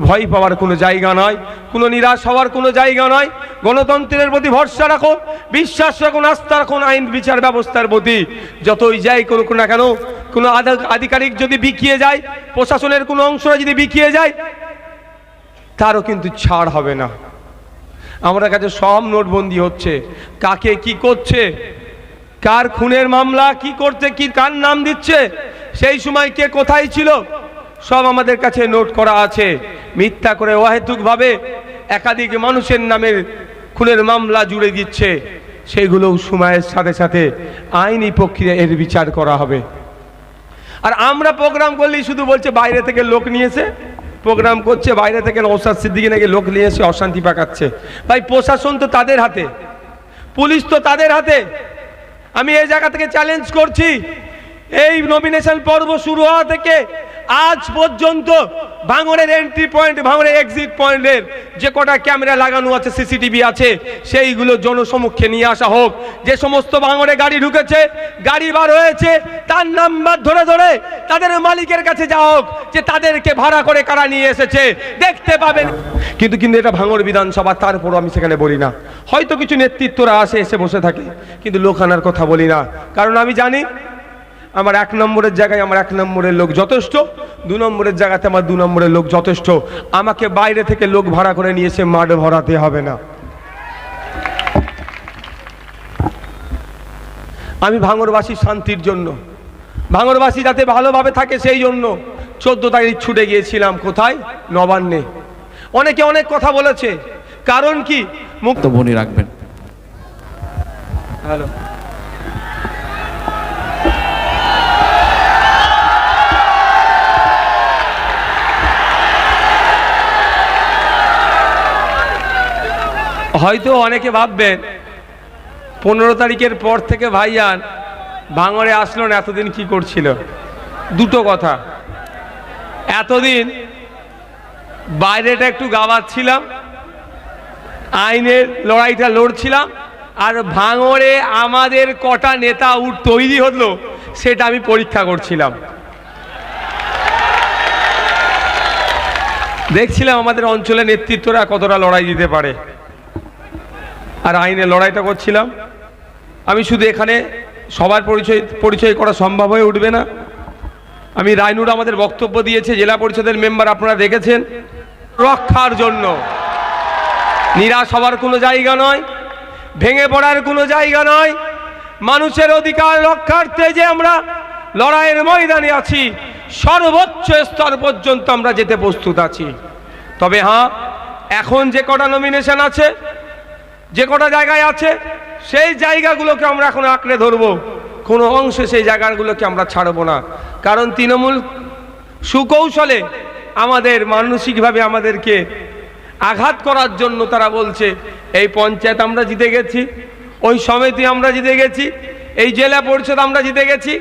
ভয় পাওয়ার কোনো জায়গা নয়, কোনো নিরাশ হওয়ার কোনো জায়গা নয়। গণতন্ত্রের প্রতি ভরসা রাখো, বিশ্বাস রাখুন, আস্থা রাখুন আইন বিচার ব্যবস্থার প্রতি। যতই যাই করুক না কেন, কোনো আধিকারিক যদি বিকিয়ে যায়, প্রশাসনের কোনো অংশরা যদি বিকিয়ে যায়, তারও কিন্তু ছাড় হবে না। আমাদের কাছে সব নোটবন্দি হচ্ছে, কাকে কি করছে, কার খুনের মামলা কি করছে, কি কার নাম দিচ্ছে, সেই সময় কে কোথায় ছিল, সব আমাদের কাছে নোট করা আছে। মিথ্যা করে অহেতুকভাবে একাধিক মানুষের নামের খুনের মামলা জুড়ে দিচ্ছে, সেইগুলোও সময়ের সাথে সাথে আইনি প্রক্রিয়া এর বিচার করা হবে। আর আমরা প্রোগ্রাম করলেই শুধু বলছে বাইরে থেকে লোক নিয়েছে, প্রোগ্রাম করছে বাইরে থেকে, নওশাদ সিদ্দিকী নাকি লোক নিয়ে এসে অশান্তি পাকাচ্ছে। ভাই প্রশাসন তো তাদের হাতে, পুলিশ তো তাদের হাতে। আমি এই জায়গা থেকে চ্যালেঞ্জ করছি, এই নমিনেশন পর্ব শুরু হওয়া থেকে আজ পর্যন্ত ভাঙড়ের এন্ট্রি পয়েন্ট, ভাঙড়ের এক্সিট পয়েন্টের যে কটা ক্যামেরা লাগানো আছে, সিসিটিভি আছে, সেইগুলো জনসমক্ষে নিয়ে আসা হোক। যে সমস্ত ভাঙড়ে গাড়ি ঢুকেছে, গাড়ি বার হয়েছে, তার নাম্বার ধরে ধরে তাদের মালিকের কাছে যাওয়া হোক, যে তাদেরকে ভাড়া করে কারা নিয়ে এসেছে দেখতে পাবেন। কিন্তু এটা ভাঙড় বিধানসভা, তারপরও আমি সেখানে বলি না। হয়তো কিছু নেতৃত্বরা আসে, এসে বসে থাকে, কিন্তু লোক আনার কথা বলি না। কারণ আমি জানি আমার 1 নম্বরের জায়গায় আমার 1 নম্বরের লোক যথেষ্ট, 2 নম্বরের জায়গাতে আমার 2 নম্বরের লোক যথেষ্ট। আমাকে বাইরে থেকে লোক ভাড়া করে নিয়ে এসে মাঠ ভরাতে হবে না। আমি ভাঙড়বাসীর শান্তির জন্য, ভাঙড়বাসী যাতে ভালোভাবে থাকে সেই জন্য 14 তারিখ ছুটে গিয়েছিলাম। কোথায়? নবান্নে। অনেকে অনেক কথা বলেছে, কারণ কি মুক্ত বনি রাখবেন। হ্যালো, হয়তো অনেকে ভাববেন 15 তারিখের পর থেকে ভাইজান ভাঙড়ে আসলো না, এতদিন কি করছিল? দুটো কথা, এতদিন বাইরেটা একটু গাওয়াচ্ছিলাম, আইনের লড়াইটা লড়ছিলাম, আর ভাঙড়ে আমাদের কটা নেতা তৈরি হলো সেটা আমি পরীক্ষা করছিলাম। দেখছিলাম আমাদের অঞ্চলের নেতৃত্বরা কতটা লড়াই দিতে পারে, আর আইনের লড়াইটা করছিলাম। আমি শুধু এখানে সবার পরিচয় করা সম্ভব হয়ে উঠবে না। আমি রায়নুর আমাদের বক্তব্য দিয়েছে, জেলা পরিষদের মেম্বার আপনারা দেখেছেন। রক্ষার জন্য নিরাশ হওয়ার কোনো জায়গা নয়, ভেঙে পড়ার কোনো জায়গা নয়। মানুষের অধিকার রক্ষার্থে যে আমরা লড়াইয়ের ময়দানে আছি, সর্বোচ্চ স্তর পর্যন্ত আমরা যেতে প্রস্তুত আছি। তবে হ্যাঁ, এখন যে কটা নমিনেশন আছে, যে কটা জায়গায় আছে, সেই জায়গাগুলোকে আমরা এখন আঁকড়ে ধরবো, কোনো অংশে সেই জায়গাগুলোকে আমরা ছাড়বো না। কারণ তৃণমূল সুকৌশলে আমাদের মানসিকভাবে আমাদেরকে আঘাত করার জন্য তারা বলছে এই পঞ্চায়েত আমরা জিতে গেছি, ওই সমিতি আমরা জিতে গেছি, এই জেলা পরিষদ আমরা জিতে গেছি,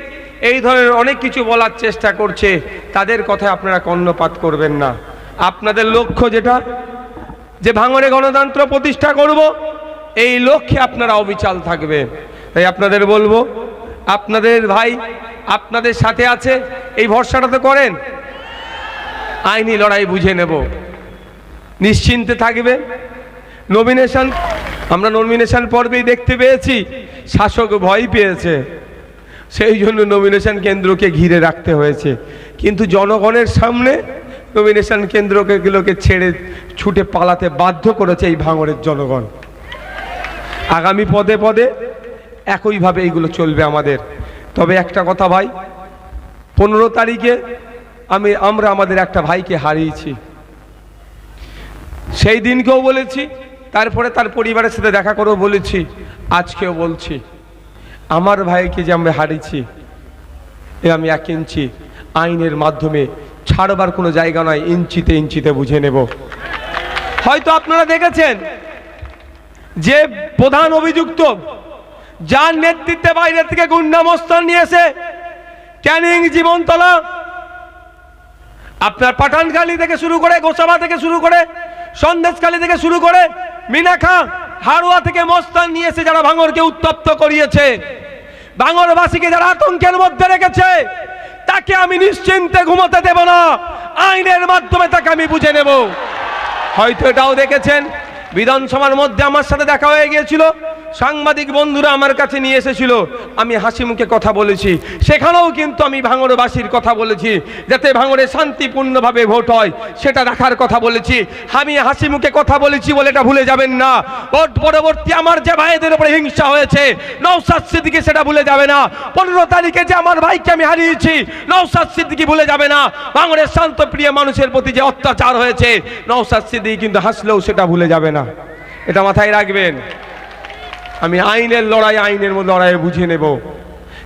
এই ধরনের অনেক কিছু বলার চেষ্টা করছে। তাদের কথায় আপনারা কর্ণপাত করবেন না। আপনাদের লক্ষ্য যেটা, যে ভাঙড়ে গণতন্ত্র প্রতিষ্ঠা করব, এই লক্ষ্যে আপনারা অবিচল থাকবেন। তাই আপনাদের বলবো, আপনাদের ভাই আপনাদের সাথে আছে, এই ভরসাটা তো করেন। আইনি লড়াই বুঝে নেব, নিশ্চিন্তে থাকবে। আমরা নমিনেশন পর্বেই দেখতে পেয়েছি শাসক ভয় পেয়েছে, সেই জন্য নমিনেশন কেন্দ্রকে ঘিরে রাখতে হয়েছে। কিন্তু জনগণের সামনে নমিনেশন কেন্দ্রগুলোকে ছেড়ে ছুটে পালাতে বাধ্য করেছে এই ভাঙড়ের জনগণ। আগামী পদে পদে একইভাবে এইগুলো চলবে আমাদের। তবে একটা কথা ভাই, 15 তারিখে আমরা আমাদের একটা ভাইকে হারিয়েছি। সেই দিনকেও বলেছি, তারপরে তার পরিবারের সাথে দেখা করেও বলেছি, আজকেও বলছি, আমার ভাইকে যে আমরা হারিয়েছি, আমি 1 ইঞ্চি আইনের মাধ্যমে ছাড়বার কোনো জায়গা নয়, ইঞ্চিতে ইঞ্চিতে বুঝে নেব। হয়তো আপনারা দেখেছেন যে প্রধান অভিযুক্ত, যার নেতৃত্বে বাইরে থেকে গুন্ডা মস্তান নিয়েছে, ক্যানিং, জীবনতলা, আপনার পাঠানখালী থেকে শুরু করে, গোসাবা থেকে শুরু করে, সন্দেশখালী থেকে শুরু করে, মিনাখা, হাড়ুয়া থেকে মস্তান নিয়েছে, যারা ভাঙড়কে উত্তপ্ত করিয়েছে, ভাঙড়বাসীকে যারা আতঙ্কের মধ্যে রেখেছে, তাকে আমি নিশ্চিন্তে ঘুমাতে দেব না। আইনের মাধ্যমে তাকে আমি বুঝে নেব। হয়তো এটাও দেখেছেন, বিধানসভার মধ্যে আমার সাথে দেখা হয়ে গিয়েছিল, সাংবাদিক বন্ধুরা আমার কাছে নিয়ে এসেছিল, আমি হাসি মুখে কথা বলেছি। সেখানেও কিন্তু আমি ভাঙড়বাসীর কথা বলেছি, যাতে ভাঙড়ে শান্তিপূর্ণভাবে ভোট হয় সেটা রাখার কথা বলেছি। আমি হাসি মুখে কথা বলেছি বলে এটা ভুলে যাবেন না। ভোট পরবর্তী আমার যে ভাইদের উপরে হিংসা হয়েছে, নওশাদ সিদ্দিকী সেটা ভুলে যাবে না। 15 তারিখে যে আমার ভাইকে আমি হারিয়েছি, নওশাদ সিদ্দিকী ভুলে যাবে না। ভাঙড়ের শান্তপ্রিয় মানুষের প্রতি যে অত্যাচার হয়েছে, নওশাদ সিদ্দিকী কিন্তু হাসলেও সেটা ভুলে যাবে না। এটা মাথায় রাখবেন। আমি আইনের লড়াই, আইনের লড়াই বুঝে নেব।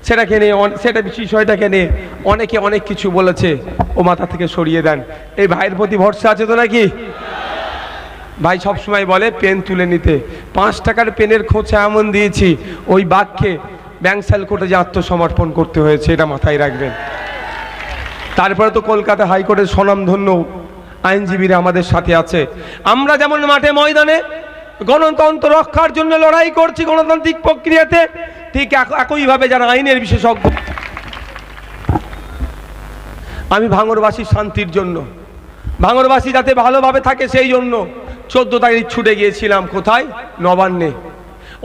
সেটাকে নিয়ে সেটা বিষয়টাকে নিয়ে অনেকে অনেক কিছু বলেছে, ও মাথা থেকে সরিয়ে দেন। এই ভাইয়ের প্রতি ভরসা আছে তো নাকি? ভাই সবসময় বলে পেন তুলে নিতে, 5 টাকার পেনের খোঁচা এমন দিয়েছি ওই বাঘকে ব্যাংসাল কোর্টে যে আত্মসমর্পণ করতে হয়েছে, এটা মাথায় রাখবেন। তারপরে তো কলকাতা হাইকোর্টের স্বনামধন্য আইনজীবীরা আমাদের সাথে আছে। আমরা যেমন মাঠে ময়দানে গণতন্ত্র রক্ষার জন্য লড়াই করছি গণতান্ত্রিক প্রক্রিয়াতে, ঠিক একইভাবে যারা আইনের বিশেষজ্ঞ, আমি ভাঙড়বাসীর শান্তির জন্য, ভাঙড়বাসী যাতে ভালোভাবে থাকে সেই জন্য 14 তারিখ ছুটে গিয়েছিলাম। কোথায়? নবান্নে।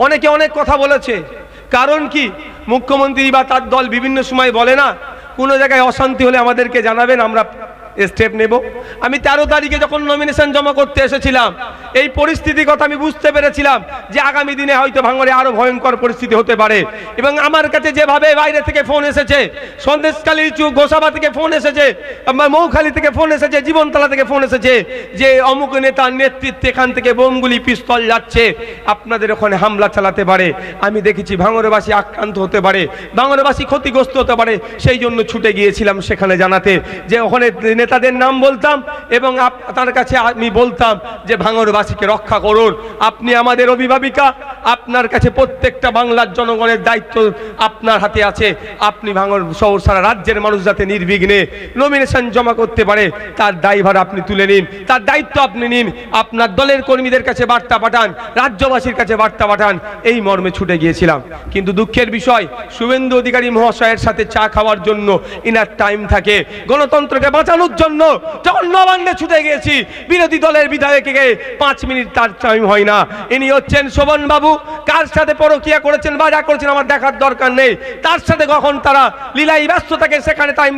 অনেকে অনেক কথা বলেছে, কারণ কি মুখ্যমন্ত্রী বা তার দল বিভিন্ন সময় বলে না, কোনো জায়গায় অশান্তি হলে আমাদেরকে জানাবেন, আমরা স্টেপ নেব। আমি 13 তারিখে যখন নমিনেশন জমা করতে এসেছিলাম, এই পরিস্থিতির কথা আমি বুঝতে পেরেছিলাম যে আগামী দিনে হয়তো ভাঙড়ে আরো ভয়ঙ্কর পরিস্থিতি হতে পারে। এবং আমার কাছে যেভাবে বাইরে থেকে ফোন এসেছে, সন্দেশখালী গোসাবা থেকে ফোন এসেছে, মৌখালী থেকে ফোন এসেছে, জীবনতলা থেকে ফোন এসেছে যে অমুক নেতার নেতৃত্বে এখান থেকে বোমগুলি পিস্তল যাচ্ছে, আপনাদের ওখানে হামলা চালাতে পারে। আমি দেখেছি ভাঙড়বাসী আক্রান্ত হতে পারে, ভাঙড়বাসী ক্ষতিগ্রস্ত হতে পারে, সেই জন্য ছুটে গিয়েছিলাম সেখানে জানাতে, যে ওখানে নেতাদের নাম বলতাম এবং তার কাছে আমি বলতাম যে ভাঙড়বাসীকে রক্ষা করুন। আপনি আমাদের অভিভাবিকা, আপনার কাছে প্রত্যেকটা বাংলার জনগণের দায়িত্ব আপনার হাতে আছে। আপনি ভাঙড় শহর সারা রাজ্যের মানুষ যাতে নির্বিঘ্নে নমিনেশন জমা করতে পারে তার দায়ভার আপনি তুলে নিন, তার দায়িত্ব আপনি নিন। আপনার দলের কর্মীদের কাছে বার্তা পাঠান, রাজ্যবাসীর কাছে বার্তা পাঠান, এই মর্মে ছুটে গিয়েছিলাম। কিন্তু দুঃখের বিষয়, শুভেন্দু অধিকারী মহাশয়ের সাথে চা খাওয়ার জন্য ইনার টাইম থাকে, গণতন্ত্রকে বাঁচানোর জন্য যখন নবান্নে ছুটে গিয়েছি, বিরোধী দলের বিধায়ককে 5 মিনিট তার টাইম হয় না। ইনি হচ্ছেন শোভন বাবু, কার সাথে পরকিয়া করেছেন বা যা করেছেন আমার দেখার দরকার নেই। তার সাথে কখন তারা লীলাই ব্যস্ত থাকে সেখানে টাইম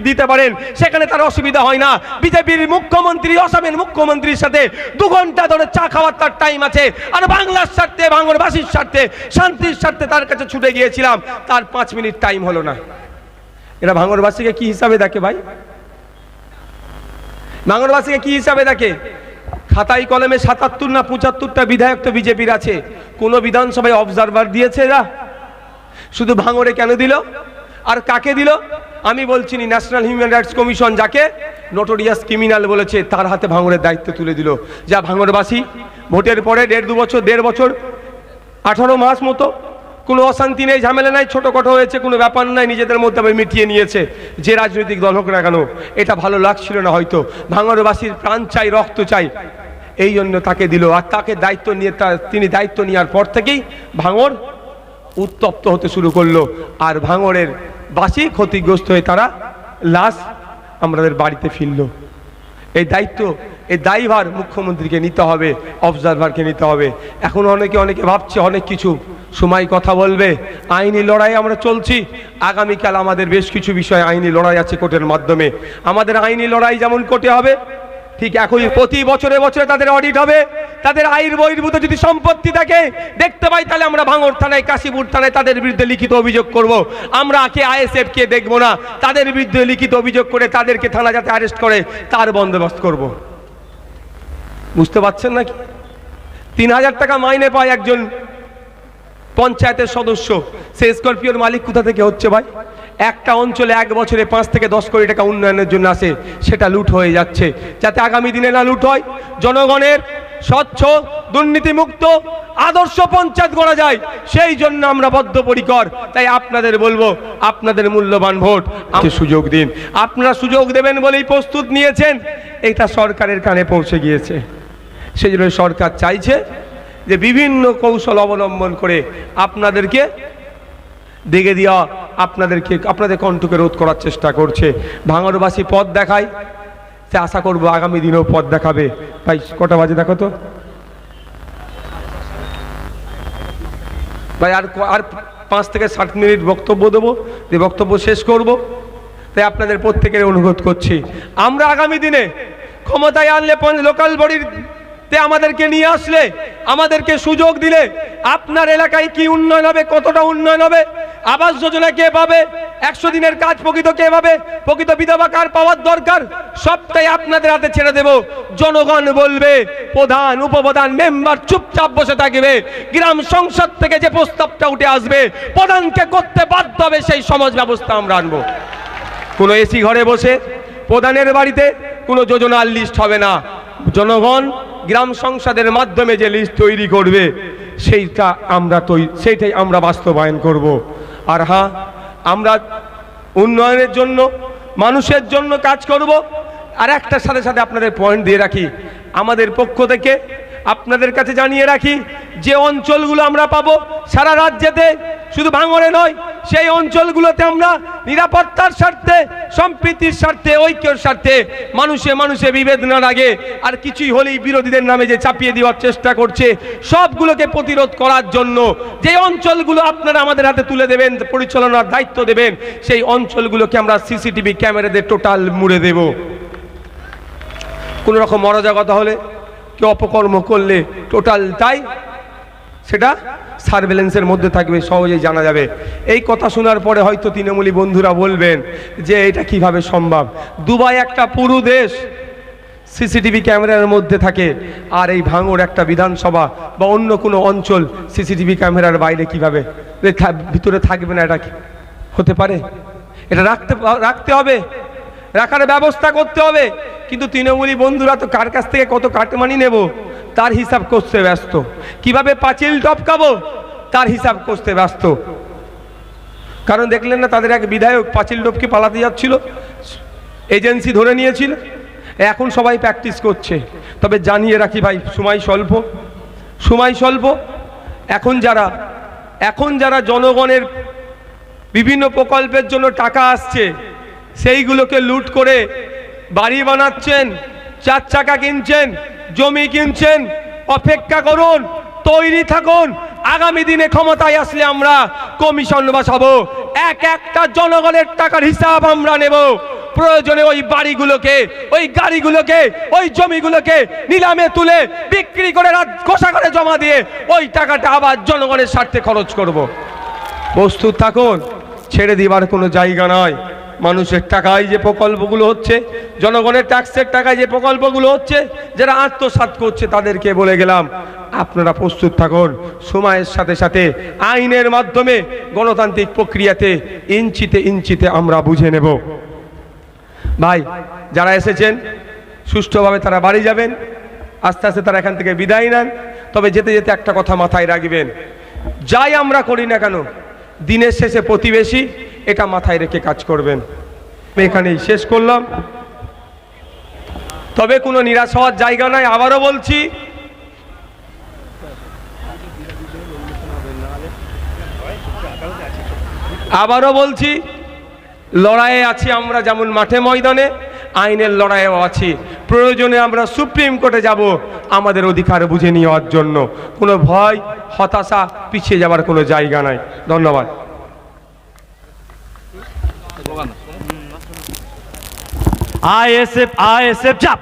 দিতে পারেন, সেখানে তার অসুবিধা হয় না। বিজেপির মুখ্যমন্ত্রী, অসমের মুখ্যমন্ত্রীর সাথে 2 ঘন্টা ধরে চা খাওয়ার তার টাইম আছে, আর বাংলার স্বার্থে, ভাঙড়বাসীর স্বার্থে, শান্তির স্বার্থে তার কাছে ছুটে গিয়েছিলাম, তার 5 মিনিট টাইম হলো না। এরা ভাঙড়বাসীকে কি হিসাবে দেখে ভাই? ভাঙড়বাসীকে কি হিসাবে দেখে? খাতায় কলমে 77 না 75টা বিধায়ক তো বিজেপির আছে, কোন বিধানসভায় অবজারভার দিয়েছে এরা? শুধু ভাঙড়ে কেন দিল আর কাকে দিল? আমি বলছি ন্যাশনাল হিউম্যান রাইটস কমিশন যাকে নোটোরিয়াস ক্রিমিনাল বলেছে, তার হাতে ভাঙড়ের দায়িত্ব তুলে দিল। যা ভাঙড়বাসী ভোটের পরে 1.5 বছর 18 মাস মতো কোনো অশান্তি নেই, ঝামেলা নাই, ছোটখাটো হয়েছে, কোনো ব্যাপার নাই, নিজেদের মধ্যে মিটিয়ে নিয়েছে। যে রাজনৈতিক দল হোক না কেন, এটা ভালো লাগছিল না হয়তো, ভাঙড়বাসীর প্রাণ চাই, রক্ত চাই, এই জন্য তাকে দিল। আর তাকে দায়িত্ব নিয়ে তিনি দায়িত্ব নেওয়ার পর থেকেই ভাঙড় উত্তপ্ত হতে শুরু করলো, আর ভাঙড়ের বাসী ক্ষতিগ্রস্ত হয়ে তারা লাশ আমাদের বাড়িতে ফিরল। এই দায়িত্ব, এই দায়ভার মুখ্যমন্ত্রীকে নিতে হবে, অবজারভারকে নিতে হবে। এখন অনেকে ভাবছে অনেক কিছু সময় কথা বলবে, আইনি লড়াই আমরা চলছি। আগামীকাল আমাদের বেশ কিছু বিষয় আইনি লড়াই আছে কোর্টের মাধ্যমে। আমাদের আইনি লড়াই যেমন কোর্টে হবে, ঠিক একই প্রতি বছরে বছরে তাদের অডিট হবে। তাদের আইন বহির্ভূত যদি সম্পত্তি থাকে দেখতে পাই, তাহলে আমরা ভাঙড় থানায়, কাশীপুর থানায় তাদের বিরুদ্ধে লিখিত অভিযোগ করব। আমরা আইএসএফ কে দেখবো না, তাদের বিরুদ্ধে লিখিত অভিযোগ করে তাদেরকে থানা যাতে অ্যারেস্ট করে তার বন্দোবস্ত করব। বুঝতে পারছেন নাকি? 3000 টাকা মাইনে পায় একজন পঞ্চায়েতের সদস্য, সে স্করপিওর মালিক কোথা থেকে হচ্ছে ভাই? একটা অঞ্চলে 1 বছরে 5 থেকে 10 কোটি টাকা উন্নয়নের জন্য আসে, সেটা লুট হয়ে যাচ্ছে। যাতে আগামী দিনে না লুট হয়, জনগণের স্বচ্ছ দুর্নীতিমুক্ত আদর্শ পঞ্চায়েত গড়া যায়, সেই জন্য আমরা বদ্ধপরিকর। তাই আপনাদের বলবো, আপনাদের মূল্যবান ভোট আমাকে সুযোগ দিন। আপনারা সুযোগ দেবেন বলেই প্রস্তুত নিয়েছেন, এটা সরকারের কানে পৌঁছে গিয়েছে। সেই জন্য সরকার চাইছে যে বিভিন্ন কৌশল অবলম্বন করে আপনাদেরকে দেখে দেওয়া, আপনাদের কণ্ঠকে রোধ করার চেষ্টা করছে। ভাঙড়বাসী পথ দেখায়, তে আশা করব আগামী দিনেও পথ দেখাবে। ভাই কটা বাজে দেখো তো ভাই, আর 5 থেকে 7 মিনিট বক্তব্য দেবো, যে বক্তব্য শেষ করব। তাই আপনাদের প্রত্যেকের অনুরোধ করছি, আমরা আগামী দিনে ক্ষমতায় আনলে লোকাল বডির আমাদেরকে নিয়ে আসলে, আমাদেরকে সুযোগ দিলে আপনার এলাকায় কি উন্নয়ন হবে, কতটা উন্নয়ন হবে, আবাস যোজনা কে পাবে, 100 দিনের কাজ প্রকৃত কে পাবে, প্রকৃত বিধবা কার পাওয়ার দরকার, সবটাই আপনাদের হাতে ছেড়ে দেব। জনগণ বলবে, প্রধান উপপ্রধান মেম্বার চুপচাপ বসে থাকবে, গ্রাম সংসদ থেকে যে প্রস্তাবটা উঠে আসবে প্রধানকে করতে বাধ্য হবে, সেই সমাজ ব্যবস্থা আমরা আনবো। কোনো এসি ঘরে বসে প্রধানের বাড়িতে কোনো যোজনার লিস্ট হবে না। জনগণ গ্রাম সংসদের মাধ্যমে যে লিস্ট তৈরি করবে সেইটাই আমরা বাস্তবায়ন করব। আর হ্যাঁ, আমরা উন্নয়নের জন্য মানুষের জন্য কাজ করব। আর একটার সাথে সাথে আপনাদের পয়েন্ট দিয়ে রাখি, আমাদের পক্ষ থেকে আপনাদের কাছে জানিয়ে রাখি, যে অঞ্চলগুলো আমরা পাবো সারা রাজ্যেতে, শুধু ভাঙড়ে নয়, সেই অঞ্চলগুলোতে আমরা নিরাপত্তার স্বার্থে, সম্প্রীতির স্বার্থে, ঐক্যের স্বার্থে, মানুষে বিভেদ না লাগে আর কিছুই হলেই বিরোধীদের নামে যে চাপিয়ে দেওয়ার চেষ্টা করছে, সবগুলোকে প্রতিরোধ করার জন্য যে অঞ্চলগুলো আপনারা আমাদের হাতে তুলে দেবেন, পরিচালনার দায়িত্ব দেবেন, সেই অঞ্চলগুলোকে আমরা সিসিটিভি ক্যামেরা দিয়ে টোটাল মুড়ে দেব। কোনো রকম অরাজকতা হলে, কেউ অপকর্ম করলে টোটালটাই সেটা সার্ভেলেন্সের মধ্যে থাকবে, সহজেই জানা যাবে। এই কথা শোনার পরে হয়তো তৃণমূলী বন্ধুরা বলবেন যে এটা কিভাবে সম্ভব, দুবাই একটা পুরো দেশ সিসিটিভি ক্যামেরার মধ্যে থাকে, আর এই ভাঙড় একটা বিধানসভা বা অন্য কোনো অঞ্চল সিসিটিভি ক্যামেরার বাইরে কিভাবে ভিতরে থাকবে না? এটা কি হতে পারে? এটা রাখতে হবে, রাখার ব্যবস্থা করতে হবে। কিন্তু তৃণমূলী বন্ধুরা তো কার কাছ থেকে কত কাটমানি নেব তার হিসাব করতে ব্যস্ত, কিভাবে পাঁচিল টপকাবো তার হিসাব করতে ব্যস্ত। কারণ দেখলেন না, তাদের এক বিধায়ক পাঁচিল টপকে পালাতে যাচ্ছিল, এজেন্সি ধরে নিয়েছিল, এখন সবাই প্র্যাকটিস করছে। তবে জানিয়ে রাখি ভাই, সময় স্বল্প। এখন যারা জনগণের বিভিন্ন প্রকল্পের জন্য টাকা আসছে, সেইগুলোকে লুট করে বাড়ি বানাচ্ছেন, 4 চাকা কিনছেন, জমি কিনছেন, অপেক্ষা করুন, তৈরি থাকুন। আগামী দিনে ক্ষমতায় আসলে আমরা কমিশন বসাবো, একটা জনগণের টাকার হিসাব আমরা নেব। প্রয়োজনে ওই বাড়িগুলোকে, ওই গাড়িগুলোকে, ওই জমিগুলোকে নিলামে তুলে বিক্রি করে কোষাগারে জমা দিয়ে ওই টাকাটা আবার জনগণের স্বার্থে খরচ করব। প্রস্তুত থাকুন, ছেড়ে দিবার কোনো জায়গা নয়। মানুষের টাকায় যে প্রকল্পগুলো হচ্ছে, জনগণের ট্যাক্সের টাকায় যে প্রকল্পগুলো হচ্ছে, যারা আত্মসাৎ করছে তাদেরকে বলে গেলাম, আপনারা প্রস্তুত থাকুন। সময়ের সাথে সাথে আইনের মাধ্যমে গণতান্ত্রিক প্রক্রিয়াতে ইঞ্চিতে আমরা বুঝে নেব। ভাই যারা এসেছেন সুষ্ঠুভাবে তারা বাড়ি যাবেন, আস্তে আস্তে তারা এখান থেকে বিদায় নেন। তবে যেতে যেতে একটা কথা মাথায় রাখবেন, যাই আমরা করি না কেন দিনের শেষে প্রতিবেশী, এটা মাথায় রেখে কাজ করবেন। আমি এখানেই শেষ করলাম, তবে কোনো নিরাশ হওয়ার জায়গা নাই। আবারও বলছি, লড়াইয়ে আছি আমরা, যেমন মাঠে ময়দানে আইনের লড়াইয়েও আছি। প্রয়োজনে আমরা সুপ্রিম কোর্টে যাব আমাদের অধিকার বুঝে নেওয়ার জন্য। কোনো ভয়, হতাশা, পিছিয়ে যাবার কোনো জায়গা নাই। ধন্যবাদ। ISF চাপ।